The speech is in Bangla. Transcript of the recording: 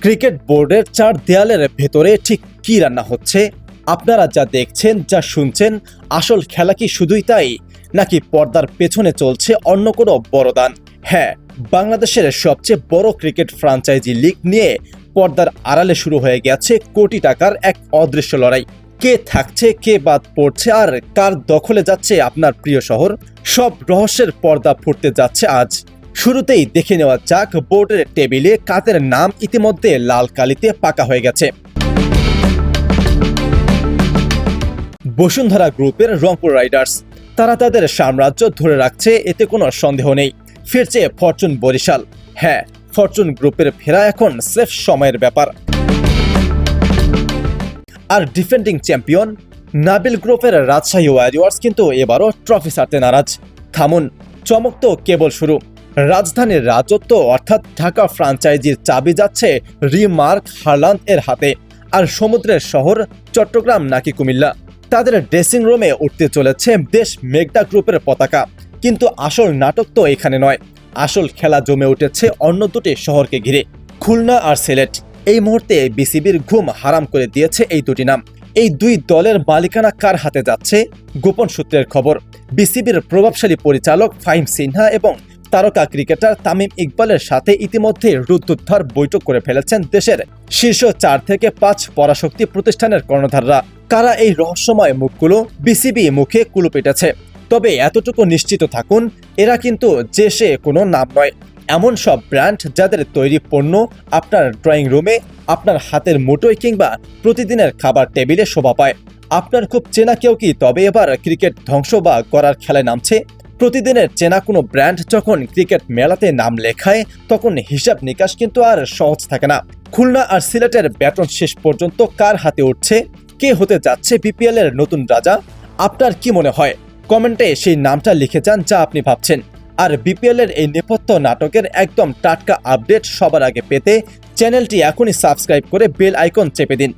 ক্রিকেট বোর্ডের চার দেয়ালের ভেতরে ঠিক কি রান্না হচ্ছে? আপনারা যা দেখছেন, যা শুনছেন, আসল খেলা কি শুধুই তাই, নাকি পর্দার পেছনে চলছে অন্য কোনো বড় দান? হ্যাঁ, বাংলাদেশের সবচেয়ে বড় ক্রিকেট ফ্র্যাঞ্চাইজি লিগ নিয়ে পর্দার আড়ালে শুরু হয়ে গেছে কোটি টাকার এক অদৃশ্য লড়াই। কে থাকছে, কে বাদ পড়ছে, আর কার দখলে যাচ্ছে আপনার প্রিয় শহর, সব রহস্যের পর্দা ফুটতে যাচ্ছে আজ। শুরুতেই দেখে নেওয়া যাক বোর্ডের টেবিলে কাদের নাম ইতিমধ্যে লাল কালিতে পাকা হয়ে গেছে। বসুন্ধরা গ্রুপের রংপুর রাইডার্স, তারা তাদের সাম্রাজ্য ধরে রাখছে, এতে কোনো সন্দেহ নেই। ফিরছে ফরচুন বরিশাল। হ্যাঁ, ফরচুন গ্রুপের ফেরা এখন স্রেফ সময়ের ব্যাপার। আর ডিফেন্ডিং চ্যাম্পিয়ন নাবিল গ্রুপের রাজশাহী ওয়ারিয়র্স কিন্তু এবারও ট্রফি ছাড়তে নারাজ। থামুন, চমক তো কেবল শুরু। রাজধানীর রাজত্ব অর্থাৎ ঢাকা ফ্র্যাঞ্চাইজির চাবি যাচ্ছে রিমার্ক হারল্যান্ড এর হাতে। আর সমুদ্রের শহর চট্টগ্রাম নাকি কুমিল্লা, তাদের ড্রেসিং রুমে উঠতে চলেছে দেশ মেঘনা গ্রুপের পতাকা। কিন্তু আসল নাটক তো এখানে নয়, আসল খেলা জমে উঠেছে অন্য দুটি শহরকে ঘিরে, খুলনা আর সিলেট। এই মুহূর্তে বিসিবির ঘুম হারাম করে দিয়েছে এই দুটি নাম। এই দুই দলের মালিকানা কার হাতে যাচ্ছে? গোপন সূত্রের খবর, বিসিবির প্রভাবশালী পরিচালক ফাহিম সিনহা এবং তারকা ক্রিকেটার তামিম ইকবালের সাথে ইতিমধ্যে রুদ্ধদ্বার বৈঠক করে ফেলেছেন দেশের শীর্ষ ৪ থেকে ৫ পরাশক্তি প্রতিষ্ঠানের কর্ণধাররা। কারা এই রহস্যময় মুখগুলো? বিসিবি মুখে কুলুপ এঁটেছে। তবে এতটুকু নিশ্চিত থাকুন, এরা কিন্তু যে সে কোনো নাম নয়। এমন সব ব্র্যান্ড যাদের তৈরি পণ্য আপনার ড্রয়িং রুমে, আপনার হাতের মুঠোয় কিংবা প্রতিদিনের খাবার টেবিলে শোভা পায়। আপনার খুব চেনা কেউ কি তবে এবার ক্রিকেট ধ্বংস বা করার খেলায় নামছে? প্রতিদিনের চেনা কোনো ব্র্যান্ড যখন ক্রিকেট মেলাতে নাম লেখায়, তখন হিসাব নিকাশ কিন্তু আর সহজ থাকে না। খুলনা আর সিলেটের ব্যাটন শেষ পর্যন্ত কার হাতে উঠছে? কে হতে যাচ্ছে বিপিএল এর নতুন রাজা? আপনার কি মনে হয়? কমেন্টে সেই নামটা লিখে যান যা আপনি ভাবছেন। আর বিপিএল এর এই নেপথ্য নাটকের একদম টাটকা আপডেট সবার আগে পেতে চ্যানেলটি এখনই সাবস্ক্রাইব করে বেল আইকন চেপে দিন।